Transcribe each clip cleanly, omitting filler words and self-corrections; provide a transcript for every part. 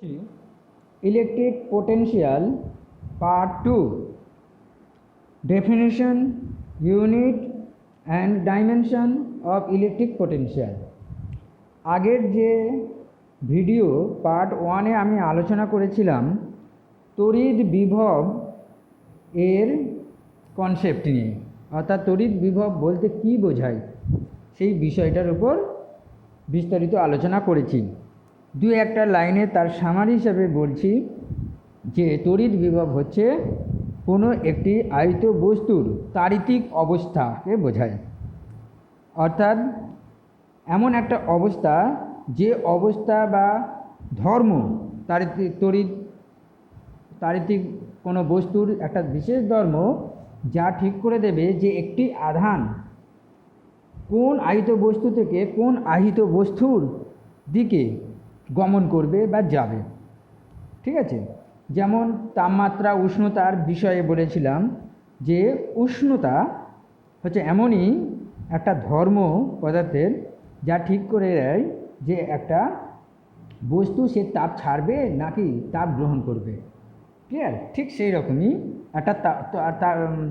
Electric potential part 2 definition, unit and dimension of electric potential। আগের যে video part 1-এ আমি আলোচনা করেছিলাম তড়িৎ বিভব এর কনসেপ্ট নিয়ে, অর্থাৎ তড়িৎ বিভব বলতে কী বোঝায় সেই বিষয়টার উপর বিস্তারিত আলোচনা করেছি। দু একটা লাইনে তার সামারি হিসাবে বলছি যে তড়িৎ বিভব হচ্ছে কোনো একটি আয়িত বস্তুর তাড়িতিক অবস্থাকে বোঝায়, অর্থাৎ এমন একটা অবস্থা যে অবস্থা বা ধর্ম তাড়িতিক কোনো বস্তুর একটা বিশেষ ধর্ম যা ঠিক করে দেবে যে একটি আধান কোন আহিত বস্তু থেকে কোন আহিত বস্তুর দিকে গমন করবে বা যাবে। ঠিক আছে, যেমন তাপমাত্রা উষ্ণতার বিষয়ে বলেছিলাম যে উষ্ণতা হচ্ছে এমনই একটা ধর্ম পদার্থের যা ঠিক করে দেয় যে একটা বস্তু সে তাপ ছাড়বে নাকি তাপ গ্রহণ করবে। ক্লিয়ার? ঠিক সেই রকমই একটা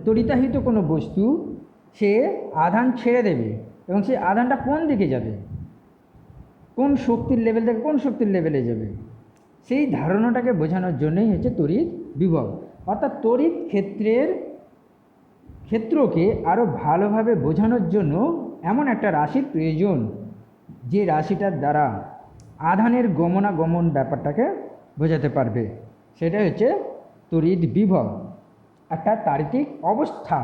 তড়িতাহিত কোনো বস্তু সে আধান ছেড়ে দেবে এবং সেই আধানটা কোন দিকে যাবে, কোন শক্তির লেভেল থেকে কোন শক্তির লেভেলে যাবে, সেই ধারণাটাকে বোঝানোর জন্যই হচ্ছে তড়িৎ বিভব। অর্থাৎ তড়িৎ ক্ষেত্রকে আরও ভালোভাবে বোঝানোর জন্য এমন একটা রাশির প্রয়োজন যে রাশিটার দ্বারা আধানের গমনাগমন ব্যাপারটাকে বোঝাতে পারবে, সেটা হচ্ছে তড়িৎ বিভব। একটা তাড়িতিক অবস্থা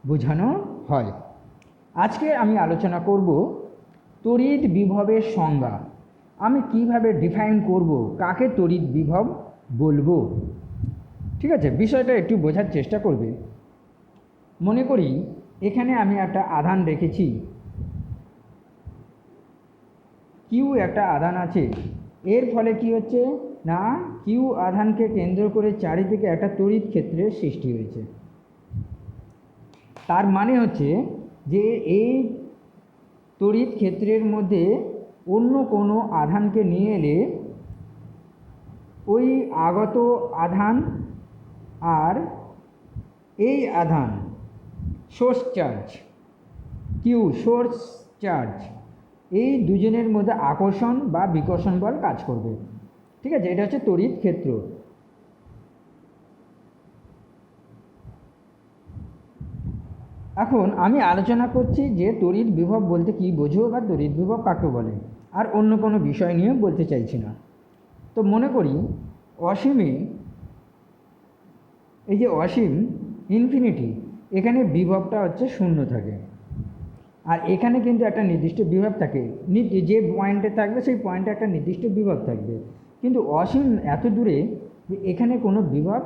বোঝানো হয়। আজকে আমি আলোচনা করব তড়িৎ বিভবের সংজ্ঞা। আমি কিভাবে ডিফাইন করব কাকে তড়িৎ বিভব বলবো। ঠিক আছে, বিষয়টা একটু বোঝার চেষ্টা করবে। মনে করি এখানে আমি একটা আধান রেখেছি, কিউ একটা আধান আছে। এর ফলে কি হচ্ছে না, কিউ আধানকে কেন্দ্র করে চারিদিকে একটা তড়িৎ ক্ষেত্রের সৃষ্টি হয়েছে। তার মানে হচ্ছে যে এই তড়িৎ ক্ষেত্রের মধ্যে অন্য কোনো আধানকে নিয়ে এলে ওই আগত আধান আর এই আধান source charge Q source charge এই দুজনের মধ্যে আকর্ষণ বা বিকর্ষণ বল কাজ করবে। ঠিক আছে, এটা হচ্ছে তড়িৎ ক্ষেত্র। এখন আমি আলোচনা করছি যে তড়িৎ বিভব বলতে কী বোঝো বা তড়িৎ বিভব কাকে বলে, আর অন্য কোনো বিষয় নিয়ে বলতে চাইছি না। তো মনে করি অসীমে, এই যে অসীম ইনফিনিটি, এখানে বিভবটা হচ্ছে শূন্য থাকে, আর এখানে কিন্তু একটা নির্দিষ্ট বিভব থাকে। যে পয়েন্টে থাকবে সেই পয়েন্টে একটা নির্দিষ্ট বিভব থাকবে, কিন্তু অসীম এত দূরে যে এখানে কোনো বিভব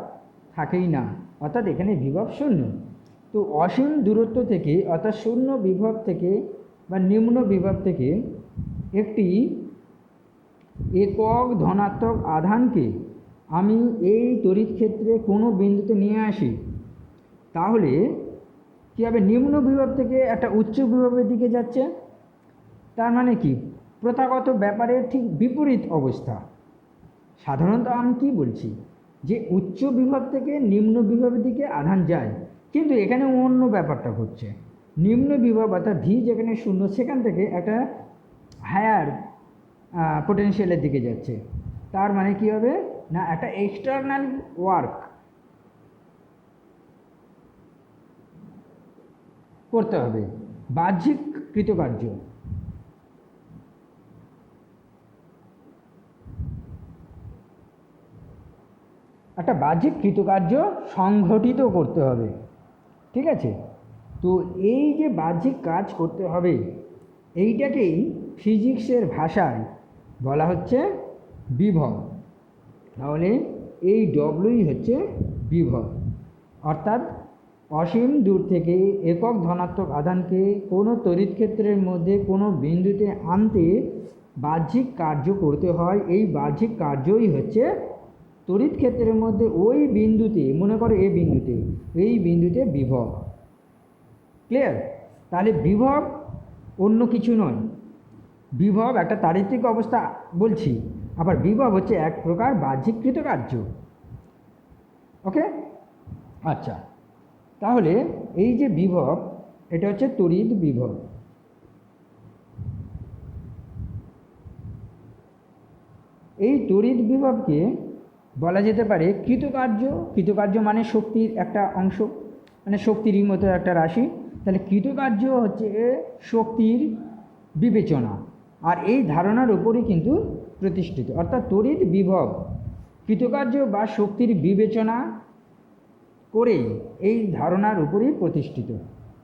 থাকেই না, অর্থাৎ এখানে বিভব শূন্য। তো অসীম দূরত্ব থেকে অর্থাৎ শূন্য বিভব থেকে বা নিম্ন বিভব থেকে একটি একক ধনাত্মক আধানকে আমি এই তড়িৎ ক্ষেত্রে কোনো বিন্দুতে নিয়ে আসি, তাহলে কী হবে, নিম্ন বিভব থেকে একটা উচ্চ বিভবের দিকে যাচ্ছে। তার মানে কি, প্রথাগত ব্যাপারের ঠিক বিপরীত অবস্থা। সাধারণত আমি কি বলছি যে উচ্চ বিভব থেকে নিম্ন বিভবের দিকে আধান যায়, কিন্তু এখানে অন্য ব্যাপারটা ঘটছে। নিম্ন বিভব অর্থাৎ ভি যেখানে শূন্য, সেখান থেকে একটা হায়ার পোটেনশিয়ালের দিকে যাচ্ছে। তার মানে কি হবে না, একটা এক্সটার্নাল ওয়ার্ক করতে হবে, বাহ্যিক কৃতকার্য। একটা বাহ্যিক কৃতকার্য সংঘটিত করতে হবে। ঠিক আছে, তো এই যে বাহ্যিক কাজ করতে হবে, এইটাকেই ফিজিক্সের ভাষায় বলা হচ্ছে বিভব। তাহলে এই ডব্লিউই হচ্ছে বিভব। অর্থাৎ অসীম দূর থেকে একক ধনাত্মক আধানকে কোনো তড়িৎ ক্ষেত্রের মধ্যে কোনো বিন্দুতে আনতে বাহ্যিক কার্য করতে হয়। এই বাহ্যিক কার্যই হচ্ছে তড়িৎ ক্ষেত্রের মধ্যে ওই বিন্দুতে, মনে করো এই বিন্দুতে বিভব। ক্লিয়ার? তাহলে বিভব অন্য কিছু নয়, বিভব একটা তাড়িতিক অবস্থা বলছি, আবার বিভব হচ্ছে এক প্রকার বাহ্যিক কৃতকার্য। ওকে, আচ্ছা, তাহলে এই যে বিভব, এটা হচ্ছে তড়িৎ বিভব। এই তড়িৎ বিভবকে বলা যেতে পারে কৃতকার্য। কৃতকার্য মানে শক্তির একটা অংশ, মানে শক্তিরই মতো একটা রাশি। তাহলে কৃতকার্য হচ্ছে শক্তির বিবেচনা, আর এই ধারণার উপরই কিন্তু প্রতিষ্ঠিত। অর্থাৎ তড়িৎ বিভব কৃতকার্য বা শক্তির বিবেচনা করেই এই ধারণার উপরই প্রতিষ্ঠিত।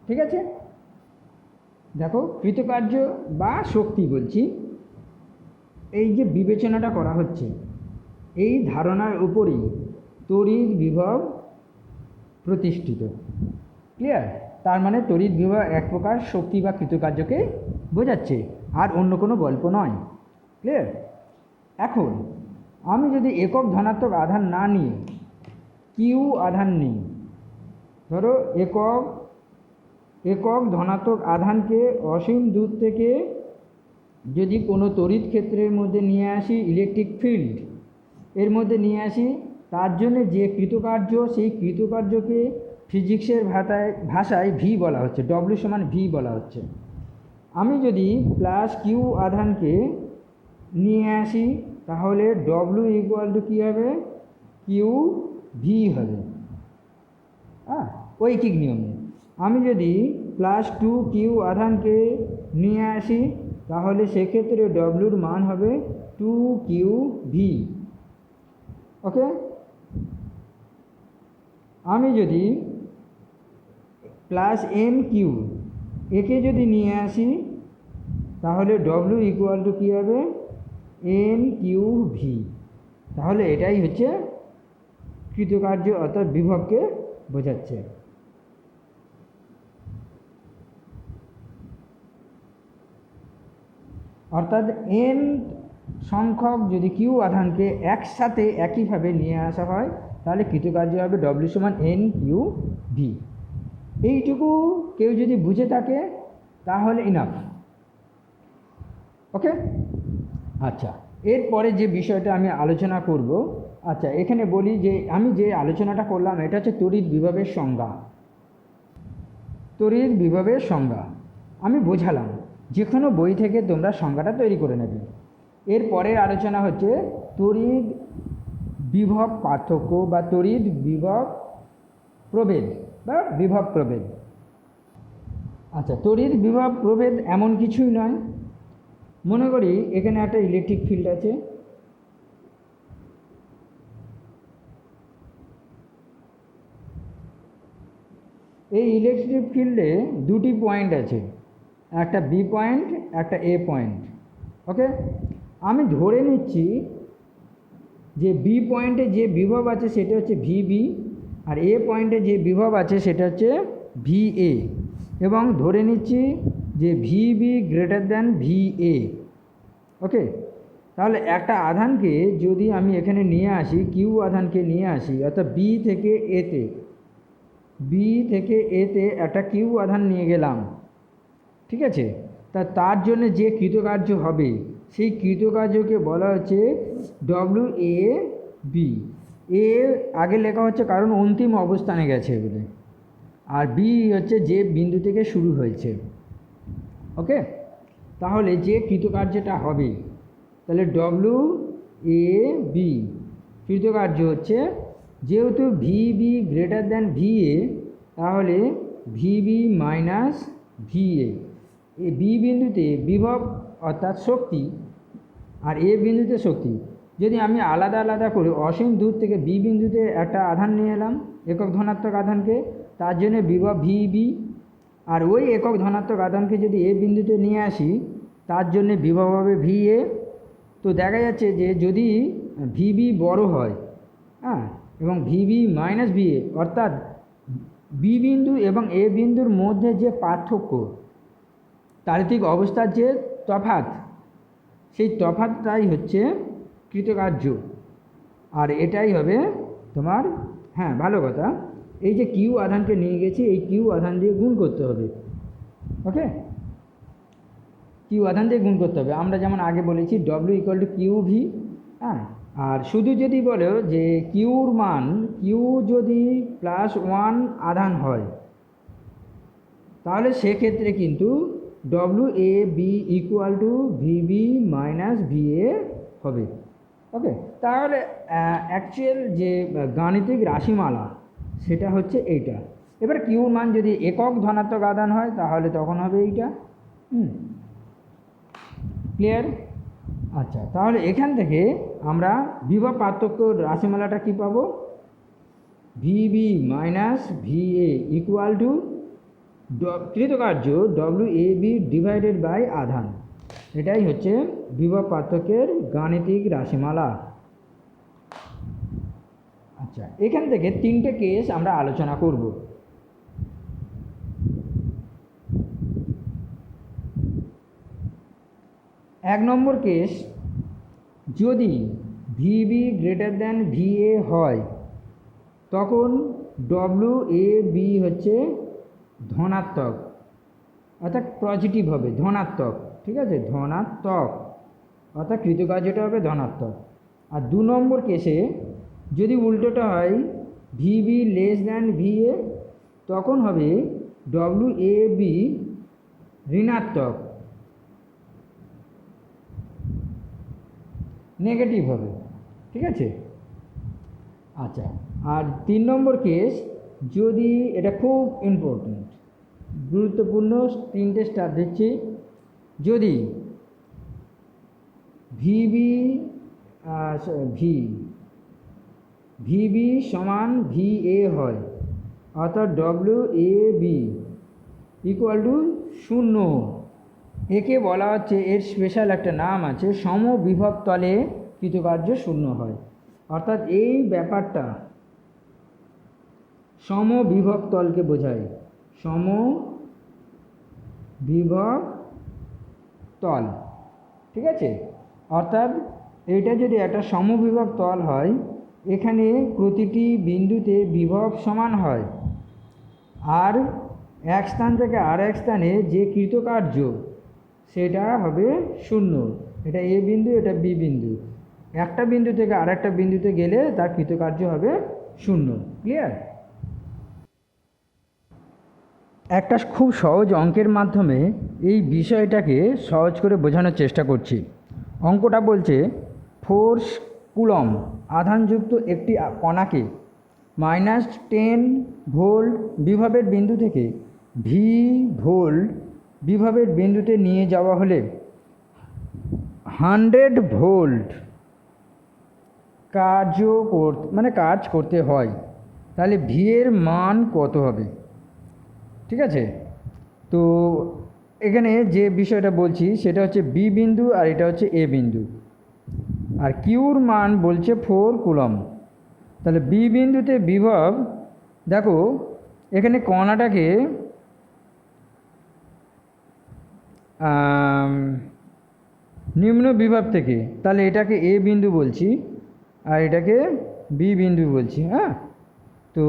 ঠিক আছে, দেখো কৃতকার্য বা শক্তি বলছি, এই যে বিবেচনাটা করা হচ্ছে এই ধারণার উপরই তড়িৎ বিভব প্রতিষ্ঠিত। ক্লিয়ার? তার মানে তড়িৎ বিভব এক প্রকার শক্তি বা কৃতকার্যকে বোঝাচ্ছে, আর অন্য কোনো গল্প নয়। ক্লিয়ার? এখন আমি যদি একক ধনাত্মক আধান না নিয়ে কিউ আধান নিই, ধরো একক ধনাত্মক আধানকে অসীম দূর থেকে যদি কোনো তড়িৎ ক্ষেত্রের মধ্যে নিয়ে আসি, ইলেকট্রিক ফিল্ড এর মধ্যে নিয়ে আসি, তার জন্য যে কৃতকার্য, সেই কৃতকার্যকে ফিজিক্সের ভাষায় ভি বলা হচ্ছে, ডব্লিউ সমান ভি বলা হচ্ছে। আমি যদি প্লাস কিউ আধানকে নিয়ে আসি, তাহলে ডব্লিউ ইকুয়াল টু কী হবে? কিউ ভি হবে। হ্যাঁ, ঐকিক নিয়মে। আমি যদি প্লাস টু কিউ আধানকে নিয়ে আসি, তাহলে সেক্ষেত্রে ডব্লিউর মান হবে টু কিউ ভি। ওকে, আমি যদি প্লাস এন কিউ একে যদি নিয়ে আসি, তাহলে ডব্লিউ ইকুয়াল টু কী হবে? N Q V. তাহলে এটাই হচ্ছে কৃতকার্য অর্থাৎ বিভবকে বোঝাচ্ছে। অর্থাৎ এন সংখ্যক যদি কিউ আধানকে একসাথে একইভাবে নিয়ে আসা হয়, তাহলে কৃতকার্য হবে ডব্লিউ সমান এন কিউ ভি। এইটুকু কেউ যদি বুঝে থাকে তাহলে ইনাফ। ওকে, আচ্ছা, এরপরে যে বিষয়টা আমি আলোচনা করব, আচ্ছা এখানে বলি যে আমি যে আলোচনাটা করলাম এটা হচ্ছে তড়িৎ বিভবের সংজ্ঞা। তড়িৎ বিভবের সংজ্ঞা আমি বোঝালাম, যে কোনো বই থেকে তোমরা সংজ্ঞাটা তৈরি করে নেবে। এরপরের আলোচনা হচ্ছে তড়িৎ বিভব পার্থক্য বা তড়িৎ বিভব প্রভেদ বা বিভব প্রভেদ। আচ্ছা, তড়িৎ বিভব প্রভেদ এমন কিছুই নয়। মনে করি এখানে একটা ইলেকট্রিক ফিল্ড আছে, এই ইলেকট্রিক ফিল্ডে দুটি পয়েন্ট আছে, একটা বি পয়েন্ট একটা এ পয়েন্ট। ওকে, আমি ধরে নিচ্ছি যে বি পয়েন্টে যে বিভব আছে সেটা হচ্ছে ভিবি, আর এ পয়েন্টে যে বিভব আছে সেটা হচ্ছে ভিএ, এবং ধরে নিচ্ছি যে ভিবি গ্রেটার দ্যান ভিএ। ওকে, তাহলে একটা আধানকে যদি আমি এখানে নিয়ে আসি, কিউ আধানকে নিয়ে আসি, অর্থাৎ বি থেকে এতে একটা কিউ আধান নিয়ে গেলাম, ঠিক আছে? তার জন্য যে কৃতকার্য হবে সেই কৃতকার্যকে বলা হচ্ছে ডব্লিউ এ বি। এ আগে লেখা হচ্ছে কারণ অন্তিম অবস্থানে গেছে বলে, আর বি হচ্ছে যে বিন্দু থেকে শুরু হয়েছে। ওকে, তাহলে যে কৃতকার্যটা হবে, তাহলে ডব্লিউ এ বি কৃতকার্য হচ্ছে, যেহেতু ভিবি গ্রেটার দ্যান ভিএ, তাহলে ভিবি মাইনাস ভিএ। এই বি বিন্দুতে বিভব অর্থাৎ শক্তি, আর এ বিন্দুতে শক্তি। যদি আমি আলাদা আলাদা করে অসীম দূর থেকে বি বিন্দুতে একটা আধান নিয়ে এলাম, একক ধনাত্মক আধানকে, তার জন্য বিভব ভিবি, আর ওই একক ধনাত্মক আধানকে যদি এ বিন্দুতে নিয়ে আসি, তার জন্য বিভব হবে ভিএ। তো দেখা যাচ্ছে যে যদি ভিবি বড় হয়, হ্যাঁ, এবং ভিবি মাইনাস ভিএ, অর্থাৎ বি বিন্দু এবং এ বিন্দুর মধ্যে যে পার্থক্য, তারিতিক অবস্থার যে তফাৎ, সেই তফাৎটাই হচ্ছে কৃতকার্য। আর এটাই হবে তোমার, হ্যাঁ ভালো কথা, এই যে কিউ আধানকে নিয়ে গেছি, এই কিউ আধান দিয়ে গুণ করতে হবে। ওকে, কিউ আধান দিয়ে গুণ করতে হবে। আমরা যেমন আগে বলেছি W equal to Q V, হ্যাঁ, আর শুধু যদি বলো যে কিউর মান কিউ যদি +1 আধান হয়, তাহলে সেক্ষেত্রে কিন্তু W A B equal to VB minus VA হবে। ওকে, তাহলে অ্যাকচুয়াল যে গাণিতিক রাশিমালা সেটা হচ্ছে এইটা। এবার কিউর মান যদি একক ধনাত্মক আধান হয় তাহলে তখন হবে এইটা। ক্লিয়ার? আচ্ছা, তাহলে এখান থেকে আমরা বিভব পার্থক্য রাশিমালাটা কি পাবো? VB minus VA equal to কৃতকার্য W A B divided by আধান। এটাই হচ্ছে বিভব পার্থক্যের গাণিতিক রাশিমালা। আচ্ছা, এখান থেকে 3টে কেস আমরা আলোচনা করব। এক নম্বর কেস, যদি ভিবি গ্রেটার দ্যান ভিএ হয় তখন ডব্লিউ এ বি হচ্ছে ধনাত্মক, অর্থাৎ পজিটিভ হবে, ধনাত্মক। ঠিক আছে, ধনাত্মক, অর্থাৎ কৃতকার্যটা হবে ধনাত্মক। আর 2 নম্বর কেসে যদি উল্টোটা হয় ভিবি লেস দ্যান ভিএ, তখন হবে ডব্লিউ এ বি ঋণাত্মক, নেগেটিভ হবে। ঠিক আছে। আচ্ছা, আর 3 নম্বর কেস, যদি এটা খুব ইম্পর্ট্যান্ট, গুরুত্বপূর্ণ, 3টে স্টার দিচ্ছি, যদি ভিবি সমান ভিএ হয়, অর্থাৎ W A B equal to 0, একে বলা হচ্ছে, এর স্পেশাল একটা নাম আছে, সমবিভব তলে কৃতকার্য 0 হয়। অর্থাৎ এই ব্যাপারটা সমবিভব তলকে বোঝায়, সমবিভব তল। ঠিক আছে, অর্থাৎ এটা যদি একটা সমবিভব তল হয়, এখানে প্রতিটি বিন্দুতে বিভব সমান হয়, আর এক স্থান থেকে আর এক স্থানে যে কৃতকার্য সেটা হবে 0। এটা এ বিন্দু, এটা বি বিন্দু, একটা বিন্দু থেকে আর একটা বিন্দুতে গেলে তার কৃতকার্য হবে 0। ক্লিয়ার? একটা খুব সহজ অঙ্কের মাধ্যমে এই বিষয়টাকে সহজ করে বোঝানোর চেষ্টা করছি। অঙ্কটা বলছে 4 কুলম আধানযুক্ত একটি কণাকে -10 ভোল্ট বিভবের বিন্দু থেকে ভি ভোল্ট বিভবের বিন্দুতে নিয়ে যাওয়া হলে 100 ভোল্ট কাজ করতে হয়, তাহলে ভি এর মান কত হবে? ঠিক আছে, তো এখানে যে বিষয়টা বলছি সেটা হচ্ছে বি বিন্দু, আর এটা হচ্ছে এ বিন্দু, আর কিউর মান বলছে 4 কুলম। তাহলে বি বিন্দুতে বিভব, দেখো এখানে কণাটাকে নিম্ন বিভব থেকে, তাহলে এটাকে এ বিন্দু বলছি আর এটাকে বি বিন্দু বলছি। হ্যাঁ, তো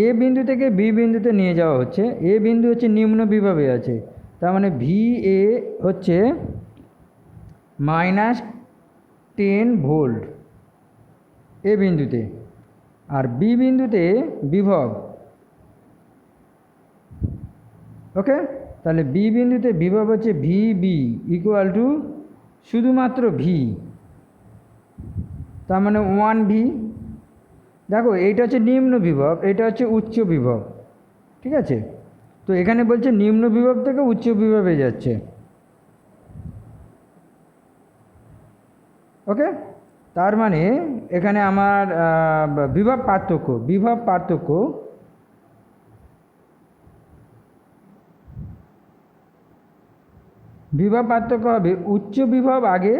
এ বিন্দু থেকে বি বিন্দুতে নিয়ে যাওয়া হচ্ছে, এ বিন্দু হচ্ছে নিম্ন বিভবে আছে, তার মানে ভি এ হচ্ছে -10 ভোল্ট এ বিন্দুতে, আর বি বিন্দুতে বিভব। ওকে, তাহলে বি বিন্দুতে বিভব হচ্ছে ভিবি ইকুয়াল টু শুধুমাত্র ভি, তার মানে 1 ভি। দেখো এইটা হচ্ছে নিম্ন বিভব, এটা হচ্ছে উচ্চ বিভব। ঠিক আছে, তো এখানে বলছে নিম্ন বিভব থেকে উচ্চ বিভবে যাচ্ছে। ওকে, তার মানে এখানে আমার বিভব পার্থক্য হবে উচ্চ বিভব আগে,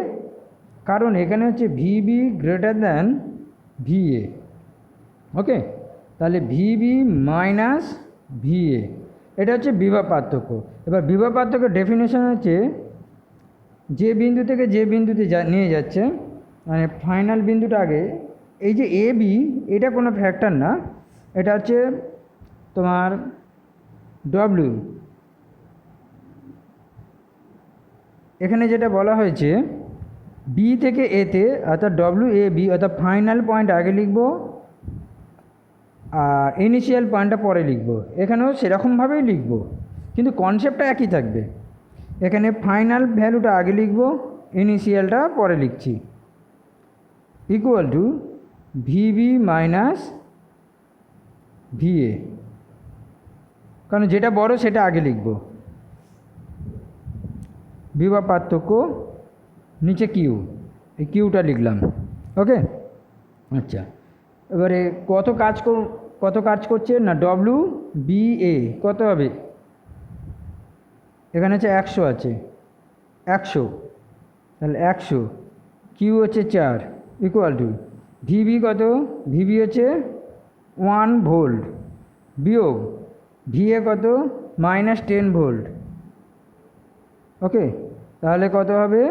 কারণ এখানে হচ্ছে ভিবি গ্রেটার দ্যান ভিএ। ওকে, তাহলে ভিবি মাইনাস ভিএ, এটা হচ্ছে বিভব পার্থক্য। এবার বিভব পার্থক্য ডেফিনেশন হচ্ছে যে বিন্দু থেকে যে বিন্দুতে নিয়ে যাচ্ছে, মানে ফাইনাল বিন্দুটা আগে, এই যে এ বি এটা কোনো ফ্যাক্টর না, এটা হচ্ছে তোমার ডব্লিউ। এখানে যেটা বলা হয়েছে বি থেকে এতে অর্থাৎ ডব্লিউ এ বি অর্থাৎ ফাইনাল পয়েন্ট আগে লিখব আর ইনিশিয়াল পয়েন্টটা পরে লিখব। এখানেও সেরকমভাবেই লিখব, কিন্তু কনসেপ্টটা একই থাকবে। এখানে ফাইনাল ভ্যালুটা আগে লিখব, ইনিশিয়ালটা পরে লিখছি, equal to VB minus VA, কারণ যেটা বড় সেটা আগে লিখব। বিভব পার্থক্য নিচে কিউ, এই কিউটা লিখলাম। ওকে, আচ্ছা, এবারে কত কাজ করছে না, ডব্লিউ বি এ কত হবে, এখানে হচ্ছে 100 আছে, 100, তাহলে 100, কিউ হচ্ছে 4, ইকুয়াল টু ভিবি কত, ভিবি হচ্ছে 1 ভোল্ট বিয়োগ ভিএ কত -10 ভোল্ট। ওকে, তাহলে কত হবে,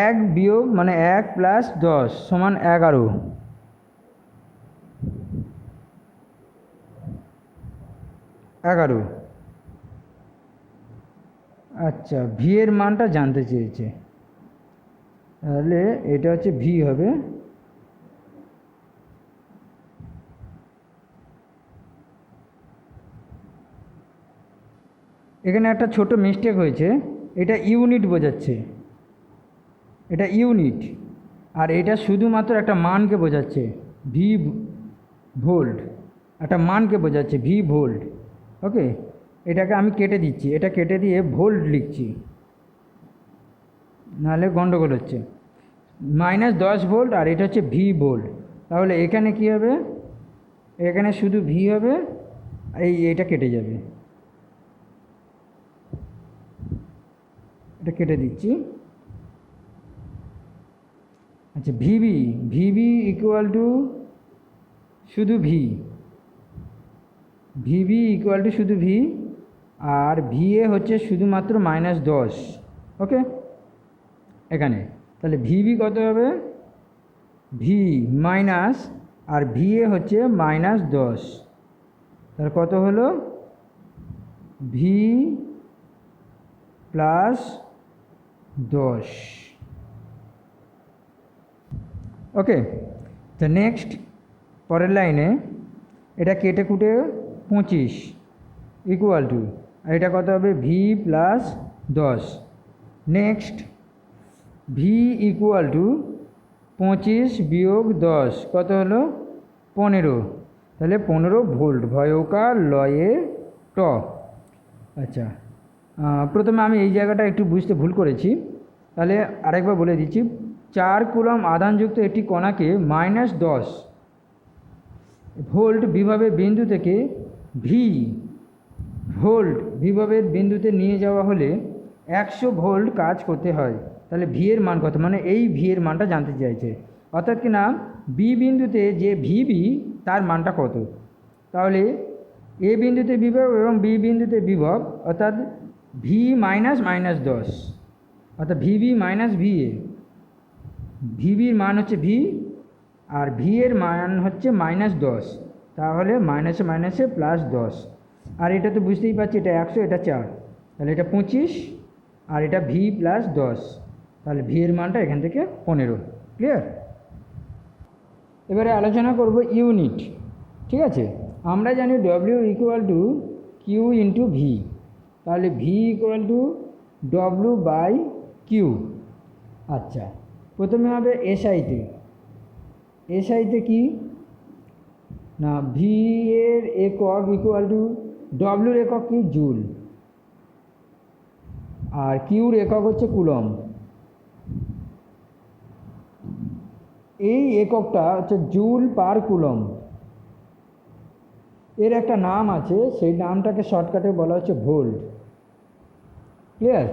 1 বিয়োগ মানে 1 প্লাস 10 সমান 11। আচ্ছা, ভি এর মানটা জানতে চেয়েছে, তাহলে এটা হচ্ছে ভি হবে। এখানে একটা ছোট মিস্টেক হয়েছে, এটা ইউনিট বোঝাচ্ছে, এটা ইউনিট, আর এটা শুধুমাত্র একটা মানকে বোঝাচ্ছে, ভি ভোল্ট, একটা মানকে বোঝাচ্ছে ভি ভোল্ট। ওকে, এটাকে আমি কেটে দিচ্ছি, এটা কেটে দিয়ে ভোল্ট লিখছি, নাহলে গন্ডগোল হচ্ছে। -10 ভোল্ট আর এটা হচ্ছে ভি ভোল্ট, তাহলে এখানে কি হবে, এখানে শুধু ভি হবে, এইটা কেটে যাবে, এটা কেটে দিচ্ছি। আচ্ছা, ভিবি ইকুয়াল টু শুধু ভিবি ইকুয়াল টু শুধু ভি, আর ভিএ হচ্ছে শুধুমাত্র -10। ওকে, এখানে তাহলে ভিবি কত হবে, ভি মাইনাস আর ভিএ হচ্ছে -10, তাহলে কত হলো, ভি প্লাস 10। ওকে, তো নেক্সট পরের লাইনে এটা কেটে কুটে 25 ইকুয়াল টু, আর এটা কত হবে, V plus 10। Next V equal two 25 বিয়োগ 10 কত হলো, 15, তাহলে 15 ভোল্ট, ভয়কার লয়ে ট। আচ্ছা, প্রথমে আমি এই জায়গাটা একটু বুঝতে ভুল করেছি, তাহলে আরেকবার বলে দিচ্ছি। 4 কুলম আধানযুক্ত একটি কণাকে -10 ভোল্ট বিভবের বিন্দু থেকে ভি ভোল্ট বিভবের বিন্দুতে নিয়ে যাওয়া হলে 100 ভোল্ট কাজ করতে হয়। তাহলে ভি এর মান কত, মানে এই ভি এর মানটা জানতে চাইছে, অর্থাৎ কি না বি বিন্দুতে যে ভিবি তার মানটা কত। তাহলে এ বিন্দুতে বিভব এবং বি বিন্দুতে বিভব, অর্থাৎ ভি -10, অর্থাৎ ভিবি মাইনাস ভিএ, ভিবির মান হচ্ছে ভি আর ভি এর মান হচ্ছে -10, তাহলে মাইনাসে মাইনাসে +10, আর এটা তো বুঝতেই পারছি, এটা 100, এটা 4, তাহলে এটা 25 আর এটা ভি প্লাস 10, তাহলে ভি এর মানটা এখান থেকে 15। ক্লিয়ার? এবারে আলোচনা করব ইউনিট। ঠিক আছে, আমরা জানি W equal to Q into V, তাহলে V equal to W by Q. আচ্ছা, প্রথমে হবে এসআইতে কি না, ভি এর একক ইকুয়াল টু ডব্লিউর একক কি, জুল, আর কিউর একক হচ্ছে কুলম। এই এককটা হচ্ছে জুল পার কুলম, এর একটা নাম আছে, সেই নামটাকে শর্টকাটে বলা হচ্ছে ভোল্ট। ক্লিয়ার?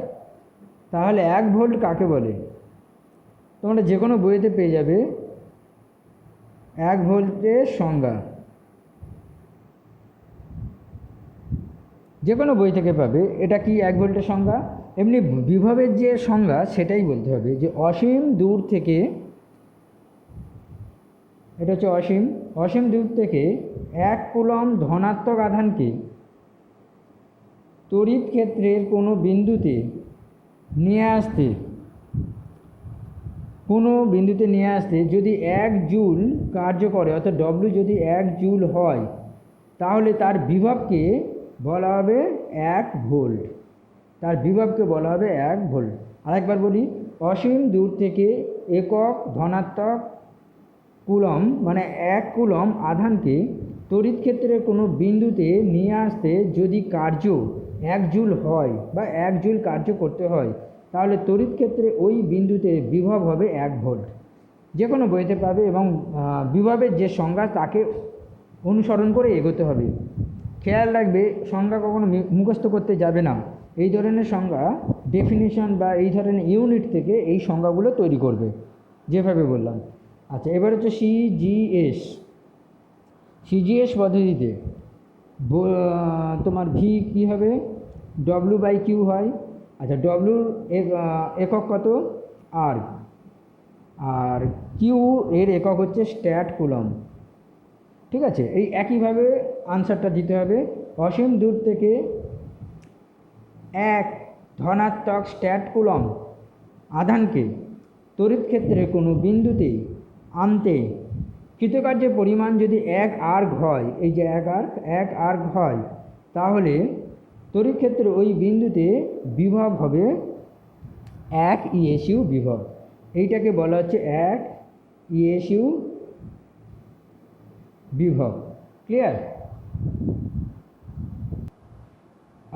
তাহলে 1 ভোল্ট কাকে বলে, তোমরা যে কোনো বইতে পেয়ে যাবে 1 ভোল্টের সংজ্ঞা, যে কোনো বই থেকে পাবে। এটা কি 1 ভোল্টের সংজ্ঞা, এমনি বিভবের যে সংজ্ঞা সেটাই বলতে হবে, যে অসীম দূর থেকে, এটা হচ্ছে অসীম দূর থেকে 1 কুলম ধনাত্মক আধানকে তড়িৎ ক্ষেত্রের কোনো বিন্দুতে নিয়ে আসতে কোনো বিন্দুতে নিয়ে আসতে যদি 1 জুল কার্য করে, অর্থাৎ ডব্লিউ যদি 1 জুল হয়, তাহলে তার বিভবকে বলা হবে 1 ভোল্ট। তার বিভবকে বলা হবে 1 ভোল্ট। আরেকবার বলি, অসীম দূর থেকে একক ধনাত্মক কুলম মানে 1 কুলম আধানকে তড়িৎ ক্ষেত্রের কোনো বিন্দুতে নিয়ে আসতে যদি কার্য 1 জুল হয় বা 1 জুল কার্য করতে হয়, তাহলে তড়িৎ ক্ষেত্রে ওই বিন্দুতে বিভব হবে 1 ভোল্ট। যে কোনো বইতে পাবে এবং বিভবের যে সংজ্ঞা তাকে অনুসরণ করে এগোতে হবে। খেয়াল রাখবে, সংজ্ঞা কখনো মুখস্থ করতে যাবে না। এই ধরনের সংজ্ঞা ডেফিনিশন বা এই ধরনের ইউনিট থেকে এই সংজ্ঞাগুলো তৈরি করবে, যেভাবে বললাম। আচ্ছা, এবার হচ্ছে সিজিএস পদ্ধতিতে তোমার ভি কী হবে, ডব্লিউ বাই কিউ হয়। আচ্ছা, ডব্লিউর একক কত, আর আর কিউ এর একক হচ্ছে স্ট্যাট কুলম। ঠিক আছে, এই একইভাবে আনসারটা দিতে হবে। অসীম দূর থেকে 1 ধনাত্মক স্ট্যাট কুলম আধানকে তড়িৎ ক্ষেত্রের কোনো বিন্দুতে আনতে কৃতকার্যের পরিমাণ যদি 1 আর্ক হয়, এই যে 1 আর্ক হয়, তাহলে তড়িৎ ক্ষেত্রে ওই বিন্দুতে বিভব হবে 1 ইএসইউ বিভব। এইটাকে বলা হচ্ছে 1 ইএসইউ বিভব। ক্লিয়ার?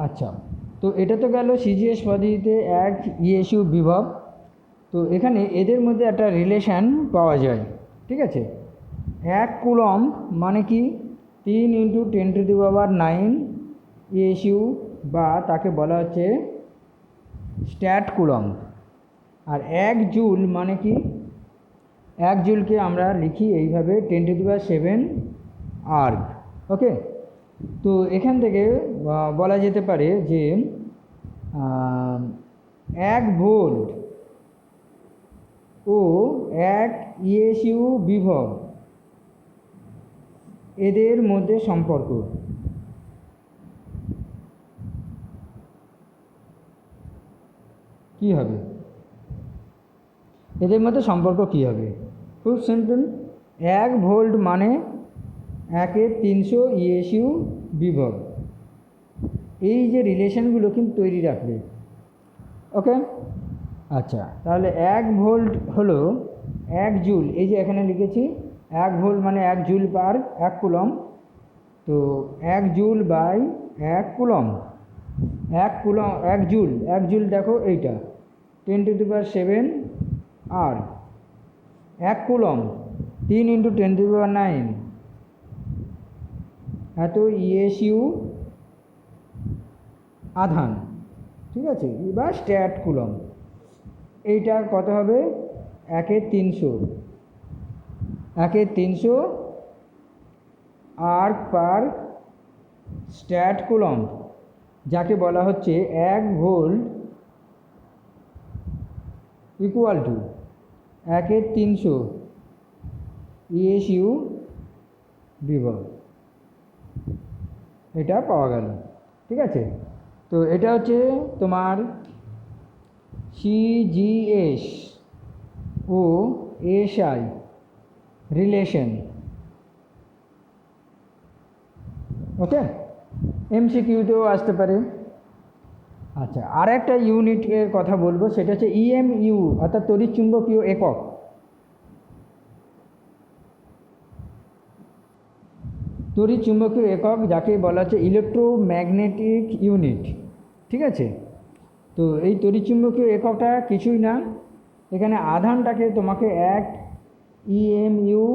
আচ্ছা, তো এটা তো গেল সিজিএস পদ্ধতিতে 1 ইএসইউ বিভব। তো এখানে এদের মধ্যে একটা রিলেশন পাওয়া যায়। ঠিক আছে, 1 কুলম মানে কি 3 × 10⁹ ইএসইউ, বা তাকে বলা হচ্ছে স্ট্যাট কুলম। আর 1 জুল মানে কি, 1 জুলকে আমরা লিখি এইভাবে 10⁷ আর্ক। ওকে, তো এখান থেকে বলা যেতে পারে যে 1 ভোল্ট ও 1 ইএসইউ বিভব এদের মধ্যে সম্পর্ক কি হবে? এদের মধ্যে সম্পর্ক কি হবে? খুব সিম্পল, 1 ভোল্ট মানে 1/300 ইএসইউ বিভব। এই যে রিলেশনগুলো কিন্তু তৈরি রাখবে। ওকে, আচ্ছা, তাহলে 1 ভোল্ট হলো 1 জুল। এই যে এখানে লিখেছি 1 ভোল্ট মানে 1 জুল পার 1 কুলম। তো 1 জুল বাই 1 কুলম, 1 জুল দেখো এইটা 10⁷ আর 1 কুলম 3 × 10⁹ এত ইএসইউ আধান। ঠিক আছে, এবার স্ট্যাট কুলম এইটা কত হবে 1/300 আর্ক পার স্ট্যাট কুলম, যাকে বলা হচ্ছে 1 ভোল্ট ইকুয়াল টু 1/300 ইএসইউ বিভব। এটা পাওয়া গেল। ঠিক আছে, তো এটা হচ্ছে তোমার সিজিএস ও এসআই রিলেশন। ওকে, এমসিকিউতেও আসতে পারে। আচ্ছা, আর একটা ইউনিটের কথা বলবো, সেটা হচ্ছে ইএমইউ অর্থাৎ তড়িৎচুম্বকীয় একক। তড়িৎচুম্বকীয় একক যাকে বলা হচ্ছে ইলেকট্রোম্যাগনেটিক ইউনিট। ঠিক আছে, তো এই তড়িৎচুম্বকীয় এককটা কিছুই না, এখানে আধানটাকে তোমাকে 1 ইএমইউ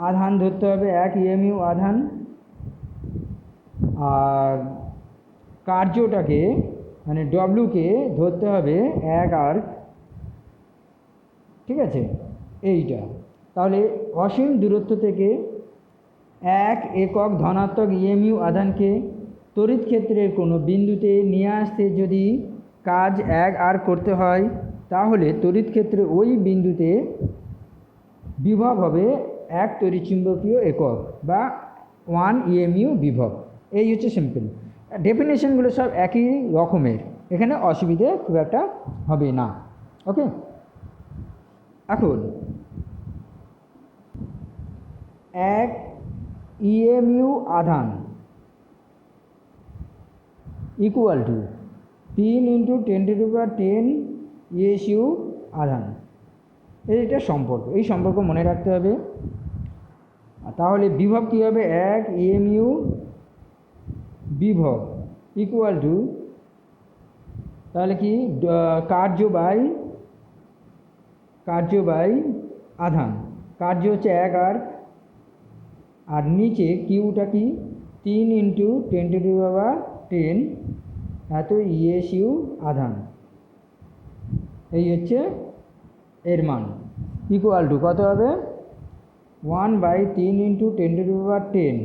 আধান ধরতে হবে, 1 ইএমইউ আধান, আর কার্যটাকে মানে ডব্লিউকে ধরতে হবে 1 আর্ক। ঠিক আছে, এইটা তাহলে অসীম দূরত্ব থেকে 1 একক ধনাত্মক ইএমইউ আধানকে তড়িৎ ক্ষেত্রের কোনো বিন্দুতে নিয়ে আসতে যদি কাজ 1 আর্ক করতে হয়, তাহলে তড়িৎ ক্ষেত্রে ওই বিন্দুতে বিভব হবে 1 তড়িৎচুম্বকীয় একক বা 1 ইএমইউ বিভব। এই হচ্ছে সিম্পল। ডেফিনেশনগুলো সব একই রকমের, এখানে অসুবিধে খুব একটা হবে না। ওকে, এখন এক ইএমইউ আধান ইকুয়াল টু 3 × 10⁻10 ইএসইউ আধান। এটা সম্পর্ক, এই সম্পর্ক মনে রাখতে হবে। তাহলে বিভব কী হবে? এক ইএমইউ বিভব ইকুয়াল টু, তাহলে কি কার্য বাই আধান। কার্য হচ্ছে 1 আর নিচে কিউটা কি 3 × 10⁻10 এত ইএসইউ আধান। এই হচ্ছে এর মান ইকুয়াল টু কত হবে? 1/3 × 10⁻10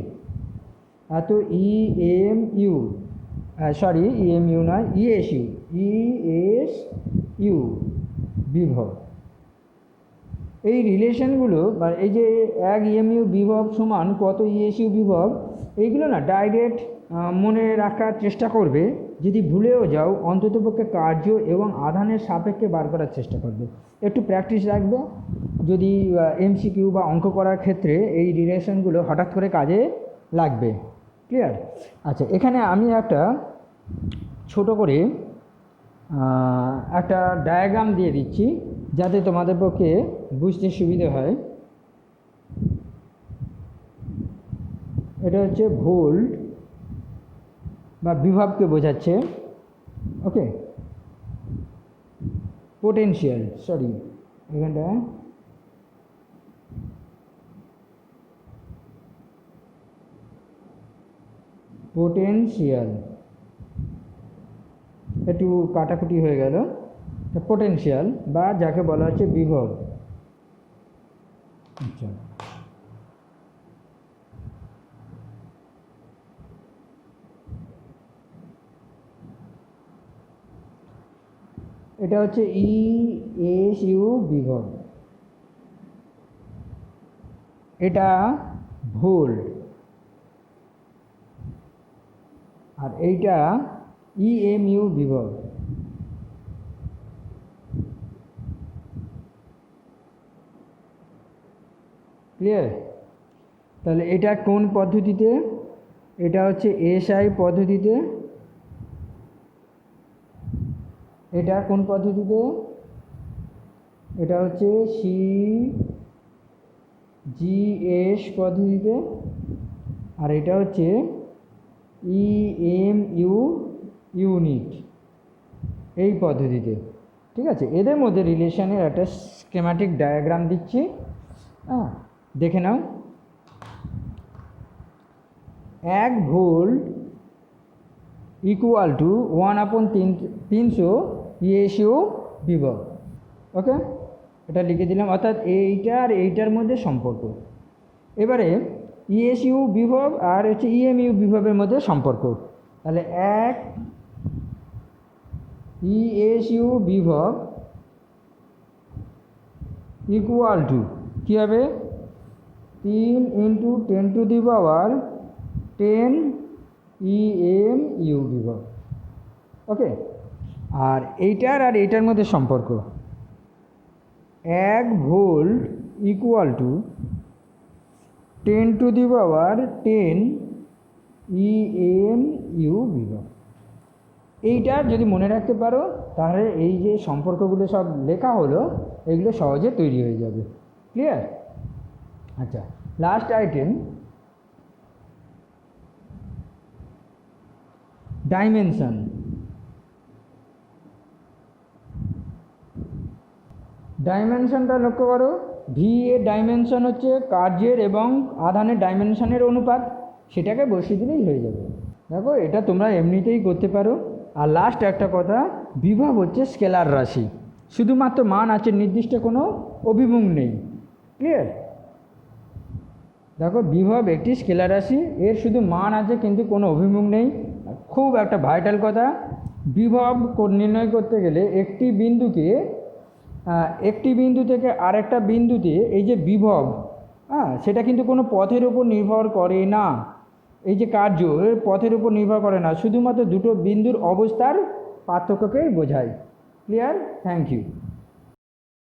এত ইএমইউ, সরি ইএমইউ নয়, ইএসইউ বিভব। এই রিলেশনগুলো বা এই যে এক ইএমইউ বিভব সমান কত ইএসইউ বিভব, এইগুলো না ডাইরেক্ট মনে রাখার চেষ্টা করবে। যদি ভুলেও যাও অন্ততপক্ষে কার্য এবং আধানের সাপেক্ষে বার করার চেষ্টা করবে, একটু প্র্যাকটিস রাখবে। যদি এমসিকিউ বা অঙ্ক করার ক্ষেত্রে এই রিলেশনগুলো হঠাৎ করে কাজে লাগবে। ক্লিয়ার? আচ্ছা, এখানে আমি একটা ছোট করে একটা ডায়াগ্রাম দিয়ে দিচ্ছি যাতে তোমাদের পক্ষে বুঝতে সুবিধে হয়। এটা হচ্ছে ভোল্ট বা বিভবকে বোঝাচ্ছে। ওকে, পোটেনশিয়াল, সরি এখানটা পোটেনশিয়াল, একটু কাটাকুটি হয়ে গেল। পোটেনশিয়াল বা যাকে বলা হচ্ছে বিভব। আচ্ছা, এটা হচ্ছে ইএসইউ বিভব, এটা ভোল্ট, আর এইটা ইএমইউ বিভব। ক্লিয়ার? তাহলে এটা কোন পদ্ধতিতে? এটা হচ্ছে এসআই পদ্ধতিতে। এটা কোন পদ্ধতিতে? এটা হচ্ছে সিজিএস পদ্ধতিতে। আর এটা হচ্ছে ইএমইউ ইউনিট, এই পদ্ধতিতে। ঠিক আছে, এদের মধ্যে রিলেশনের একটা স্কেমাটিক ডায়াগ্রাম দিচ্ছি, দেখে নাও। 1 ভোল্ট ইকুয়াল টু 1/300 ইএসইউ বিভব। ওকে, এটা লিখে দিলাম, অর্থাৎ এইটা আর এইটার মধ্যে সম্পর্ক। এবারে ইএসইউ বিভব আর হচ্ছে ইএমইউ বিভবের মধ্যে সম্পর্ক। তাহলে 1 ইএসইউ বিভব ইকুয়াল টু কী হবে? 3 × 10⁻10 ইএমইউ বিভব। ওকে, আর এইটার আর এইটার মধ্যে সম্পর্ক 1 ভোল্ট ইকুয়াল টু 10⁻10 ইএমইউ বিভব। এইটা যদি মনে রাখতে পারো তাহলে এই যে সম্পর্কগুলো সব লেখা হলো এগুলো সহজে তৈরি হয়ে যাবে। ক্লিয়ার? আচ্ছা, লাস্ট আইটেম ডাইমেনশন। ডাইমেনশনটা লক্ষ্য করো, ভি এর ডাইমেনশন হচ্ছে কার্যের এবং আধানের ডাইমেনশনের অনুপাত, সেটাকে বসিয়ে দিলেই হয়ে যাবে। দেখো, এটা তোমরা এমনিতেই করতে পারো। আর লাস্ট একটা কথা, বিভব হচ্ছে স্কেলার রাশি, শুধুমাত্র মান আছে, নির্দিষ্ট কোনো অভিমুখ নেই। ক্লিয়ার? দেখো, বিভব একটি স্কেলার রাশি, এর শুধু মান আছে কিন্তু কোনো অভিমুখ নেই। খুব একটা ভাইটাল কথা, বিভব নির্ণয় করতে গেলে একটি বিন্দু থেকে আরেকটা বিন্দুতে এই যে বিভব, সেটা কিন্তু কোনো পথের উপর নির্ভর করে না। এই যে কার্য পথের উপর নির্ভর করে না, শুধুমাত্র দুটো বিন্দুর অবস্থার পার্থক্যকেই বোঝায়। ক্লিয়ার? Thank you.